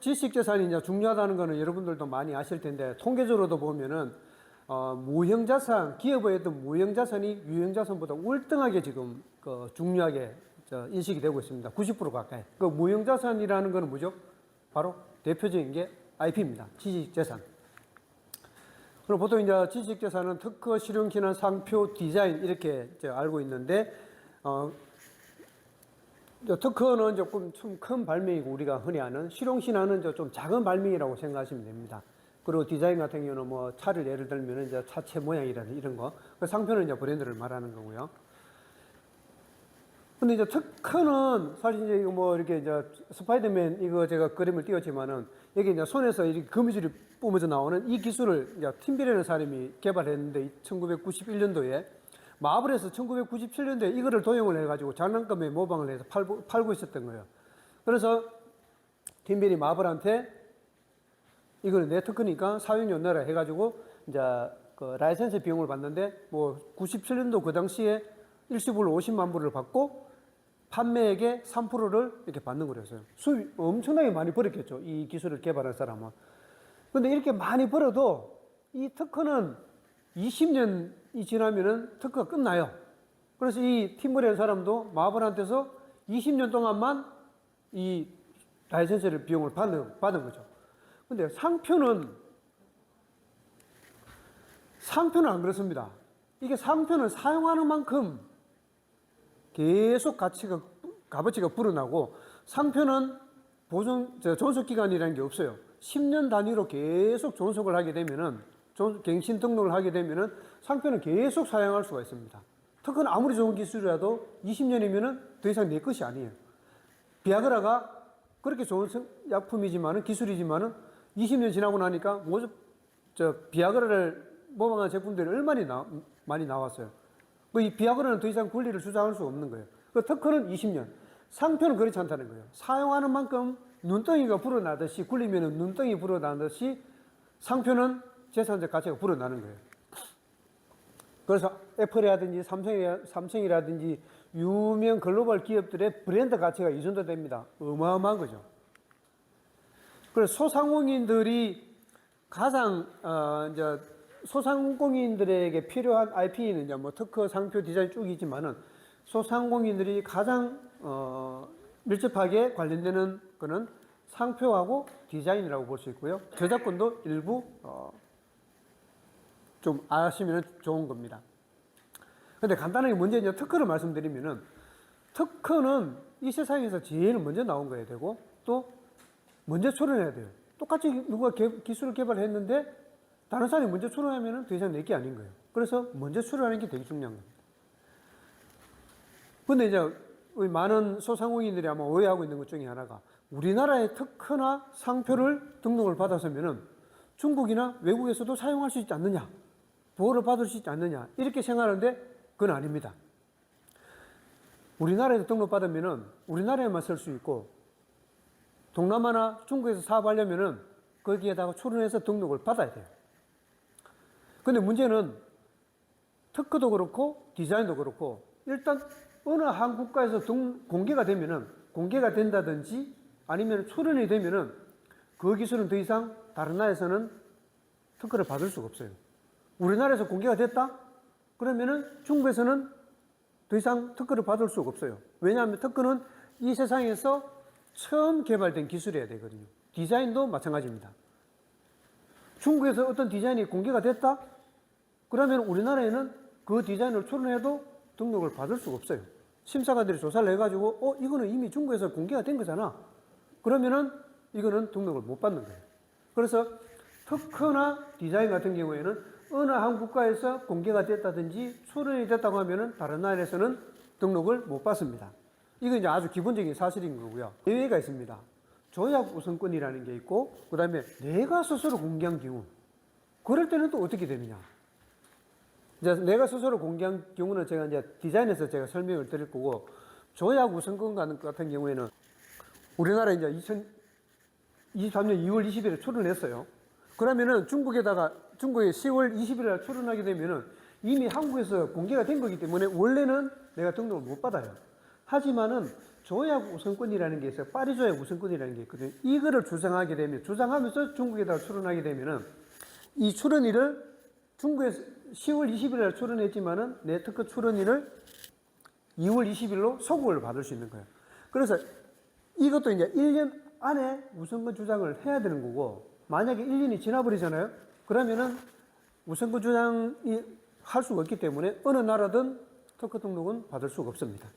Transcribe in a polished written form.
지식재산이 이제 중요하다는 거는 여러분들도 많이 아실 텐데, 통계적으로도 보면은, 무형자산, 기업의 어떤 무형자산이 유형자산보다 월등하게 지금, 중요하게 인식이 되고 있습니다. 90% 가까이. 그 무형자산이라는 거는 뭐죠? 바로 대표적인 게 IP입니다. 지식재산. 그럼 보통 이제 지식재산은 특허, 실용기능, 상표, 디자인 이렇게 알고 있는데, 특허는 조금 좀 큰 발명이고 우리가 흔히 아는, 실용신화는 좀 작은 발명이라고 생각하시면 됩니다. 그리고 디자인 같은 경우는 뭐 차를 예를 들면 이제 차체 모양이라든지 이런 거, 그 상표는 이제 브랜드를 말하는 거고요. 근데 이제 특허는 사실 이제 이거 뭐 이렇게 이제 스파이더맨 이거 제가 그림을 띄웠지만은 여기 이제 손에서 이렇게 거미줄이 뿜어져 나오는 이 기술을 이제 팀빌이라는 사람이 개발했는데 1991년도에 마블에서 1997년도에 이거를 도용을 해가지고 장난감에 모방을 해서 팔고 있었던 거예요. 그래서 팀빌이 마블한테 이거는 내 특허니까 사용료 내라 해가지고 이제 그 라이센스 비용을 받는데 뭐 97년도 그 당시에 일시불로 50만 불을 받고 판매액의 3%를 이렇게 받는 거였어요. 수입 엄청나게 많이 벌었겠죠. 이 기술을 개발한 사람은. 근데 이렇게 많이 벌어도 이 특허는 20년이 지나면은 특허가 끝나요. 그래서 이 팀블이라는 사람도 마블한테서 20년 동안만 이 라이센스를 비용을 받은 거죠. 근데 상표는 안 그렇습니다. 이게 상표는 사용하는 만큼 계속 값어치가 불어나고, 상표는 존속기간이라는 게 없어요. 10년 단위로 계속 존속을 하게 되면은, 갱신 등록을 하게 되면은 상표는 계속 사용할 수가 있습니다. 특허는 아무리 좋은 기술이라도 20년이면은 더 이상 내 것이 아니에요. 비아그라가 그렇게 좋은 약품이지만은, 기술이지만은 20년 지나고 나니까 비아그라를 모방한 제품들이 얼마나 많이 나왔어요. 이 비아그라는 더 이상 권리를 주장할 수 없는 거예요. 그 특허는 20년. 상표는 그렇지 않다는 거예요. 사용하는 만큼 눈덩이가 불어나듯이, 굴리면 눈덩이 불어나듯이 상표는 재산적 가치가 불어나는 거예요. 그래서 애플이라든지 삼성이라든지 유명 글로벌 기업들의 브랜드 가치가 이 정도 됩니다. 어마어마한 거죠. 그래서 소상공인들이 가장, 소상공인들에게 필요한 IP는 이제 뭐 특허, 상표, 디자인 쭉 있지만은, 소상공인들이 가장 밀접하게 관련되는 거는 상표하고 디자인이라고 볼 수 있고요. 저작권도 일부 좀 아시면 좋은 겁니다. 근데 간단하게 먼저 이제 특허를 말씀드리면은, 특허는 이 세상에서 제일 먼저 나온 거야 되고, 또 먼저 출원해야 돼요. 똑같이 누가 기술을 개발했는데 다른 사람이 먼저 출원하면 더 이상 내 게 아닌 거예요. 그래서 먼저 출원하는 게 되게 중요한 겁니다. 근데 이제 우리 많은 소상공인들이 아마 오해하고 있는 것 중에 하나가, 우리나라의 특허나 상표를 등록을 받았으면은 중국이나 외국에서도 사용할 수 있지 않느냐, 보호를 받을 수 있지 않느냐, 이렇게 생각하는데 그건 아닙니다. 우리나라에서 등록받으면은 우리나라에만 쓸 수 있고, 동남아나 중국에서 사업하려면은 거기에다가 출원해서 등록을 받아야 돼요. 근데 문제는 특허도 그렇고 디자인도 그렇고, 일단 어느 한 국가에서 공개가 된다든지 아니면 출원이 되면은 그 기술은 더 이상 다른 나라에서는 특허를 받을 수가 없어요. 우리나라에서 공개가 됐다? 그러면은 중국에서는 더 이상 특허를 받을 수가 없어요. 왜냐하면 특허는 이 세상에서 처음 개발된 기술이어야 되거든요. 디자인도 마찬가지입니다. 중국에서 어떤 디자인이 공개가 됐다? 그러면 우리나라에는 그 디자인을 출원해도 등록을 받을 수가 없어요. 심사관들이 조사를 해가지고, 이거는 이미 중국에서 공개가 된 거잖아. 그러면은 이거는 등록을 못 받는 거예요. 그래서 특허나 디자인 같은 경우에는 어느 한 국가에서 공개가 됐다든지 출원이 됐다고 하면은 다른 나라에서는 등록을 못 받습니다. 이건 이제 아주 기본적인 사실인 거고요. 예외가 있습니다. 조약 우선권이라는 게 있고, 그 다음에 내가 스스로 공개한 경우. 그럴 때는 또 어떻게 되느냐. 이제 내가 스스로 공개한 경우는 제가 이제 디자인에서 제가 설명을 드릴 거고, 조약 우선권 같은 경우에는 우리나라 이제 2023년 2월 20일에 출원을 했어요. 그러면은 중국에 10월 20일에 출원하게 되면은 이미 한국에서 공개가 된 거기 때문에 원래는 내가 등록을 못 받아요. 하지만은 조약 우선권이라는 게 있어요. 파리 조약 우선권이라는 게 있거든요. 이거를 주장하면서 중국에다가 출원하게 되면은 이 출원일을 중국에서 10월 20일 날 출원했지만은 내 특허 출원일을 2월 20일로 소급을 받을 수 있는 거예요. 그래서 이것도 이제 1년 안에 우선권 주장을 해야 되는 거고, 만약에 1년이 지나버리잖아요. 그러면은 우선권 주장이 할 수가 없기 때문에 어느 나라든 특허 등록은 받을 수가 없습니다.